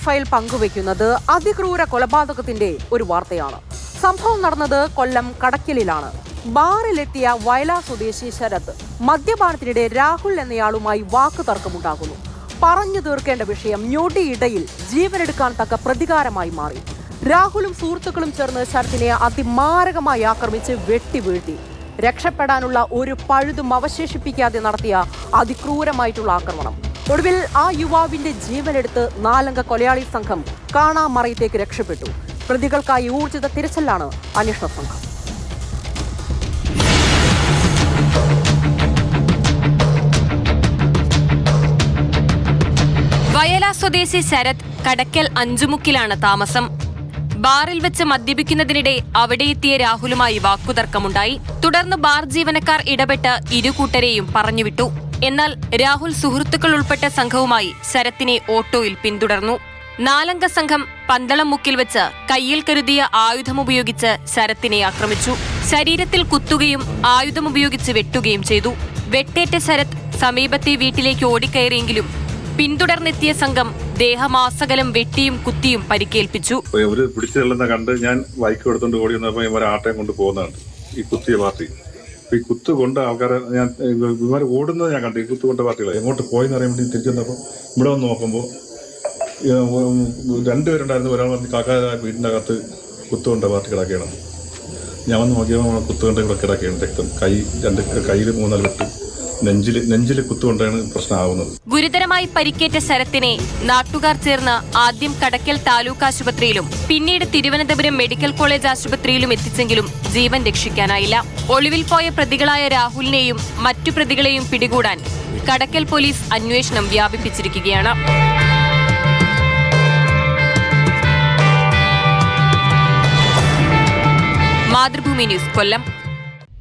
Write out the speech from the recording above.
File പങ്കുവയ്ക്കുന്നത് അതിക്രൂര കൊലപാതകത്തിന്റെ ഒരു വാർത്തയാണ്. സംഭവം നടന്നത് കൊല്ലം കടക്കലിലാണ്. ബാറിലെത്തിയ വയല സ്വദേശി ശരത് മദ്യപാനത്തിനിടെ രാഹുൽ എന്നയാളുമായി വാക്കുതർക്കമുണ്ടാകുന്നു. പറഞ്ഞു തീർക്കേണ്ട വിഷയം ഞൊടിയിടയിൽ ജീവനെടുക്കാൻ തക്ക പ്രതികാരമായി മാറി. രാഹുലും സുഹൃത്തുക്കളും ചേർന്ന് ശരത്തിനെ അതിമാരകമായി ആക്രമിച്ച് വെട്ടി വീഴ്ത്തി. രക്ഷപ്പെടാനുള്ള ഒരു പഴുതും അവശേഷിപ്പിക്കാതെ നടത്തിയ അതിക്രൂരമായിട്ടുള്ള ആക്രമണം. ഒടുവിൽ ആ യുവാവിന്റെ ജീവനെടുത്ത് 4 അംഗ കൊലയാളി സംഘം കാണാമറയത്തേക്ക് രക്ഷപ്പെട്ടു. പ്രതികൾക്കായി ഊർജിത തിരച്ചിലാണ് അന്വേഷണ സംഘം. വയല സ്വദേശി ശരത് കടക്കൽ അഞ്ചുമുക്കിലാണ് താമസം. ബാറിൽ വെച്ച് മദ്യപിക്കുന്നതിനിടെ അവിടെ എത്തിയ രാഹുലുമായി വാക്കുതർക്കമുണ്ടായി. തുടർന്ന് ബാർ ജീവനക്കാർ ഇടപെട്ട് ഇരുകൂട്ടരെയും പറഞ്ഞുവിട്ടു. എന്നാൽ രാഹുൽ സുഹൃത്തുക്കൾ ഉൾപ്പെട്ട സംഘവുമായി ശരത്തിനെ ഓട്ടോയിൽ പിന്തുടർന്നു. 4 അംഗ സംഘം പന്തളം മുക്കിൽ വെച്ച് കയ്യിൽ കരുതിയ ആയുധമുപയോഗിച്ച് ശരത്തിനെ ആക്രമിച്ചു. ശരീരത്തിൽ കുത്തുകയും ആയുധമുപയോഗിച്ച് വെട്ടുകയും ചെയ്തു. വെട്ടേറ്റ ശരത് സമീപത്തെ വീട്ടിലേക്ക് ഓടിക്കയറിയെങ്കിലും പിന്തുടർന്നെത്തിയ സംഘം ദേഹമാസകലം വെട്ടിയും കുത്തിയും പരിക്കേൽപ്പിച്ചു. പിടിച്ചെള്ളുന്ന കണ്ട് ഞാൻ ബൈക്ക് എടുത്തോണ്ട് ഓടി വന്നപ്പോ ഇവരെ ആട്ടയം കൊണ്ട് പോകുന്നതാണ് ഈ കുത്തിയ പാർട്ടി. ഈ കുത്തു കൊണ്ട് ആൾക്കാരെ ഞാൻ ഇവര് ഓടുന്നത് ഞാൻ കണ്ടു. ഈ കുത്തു കൊണ്ട പാർട്ടികളെ എങ്ങോട്ട് പോയെന്ന് അറിയാൻ വേണ്ടി തിരിച്ചു വന്നപ്പോൾ ഇവിടെ വന്ന് നോക്കുമ്പോൾ 2 പേരുണ്ടായിരുന്നു. ഒരാൾ പറഞ്ഞ് കാക്കായ വീടിൻ്റെ അകത്ത് കുത്തുകൊണ്ട പാർട്ടി കിടക്കുകയാണ്. ഞാൻ വന്ന് നോക്കിയപ്പോൾ കുത്തുകൊണ്ട് ഇവിടെ കിടക്കുകയാണ്. രക്തം കയ്യിൽ 3-4 വെട്ട്, നെഞ്ചില് കുത്തുകൊണ്ടാണ് പ്രശ്നമാവുന്നത്. ഗുരുതരമായി പരിക്കേറ്റ ശരത്തിനെ നാട്ടുകാർ ചേർന്ന് ആദ്യം കടക്കൽ താലൂക്ക് ആശുപത്രിയിലും പിന്നീട് തിരുവനന്തപുരം മെഡിക്കൽ കോളേജ് ആശുപത്രിയിലും എത്തിച്ചെങ്കിലും ജീവൻ രക്ഷിക്കാനായില്ല. ഒളിവിൽ പോയ പ്രതികളായ രാഹുലിനെയും മറ്റു പ്രതികളെയും പിടികൂടാൻ കടക്കൽ പോലീസ് അന്വേഷണം വ്യാപിപ്പിച്ചിരിക്കുകയാണ്. മാതൃഭൂമി ന്യൂസ്, കൊല്ലം.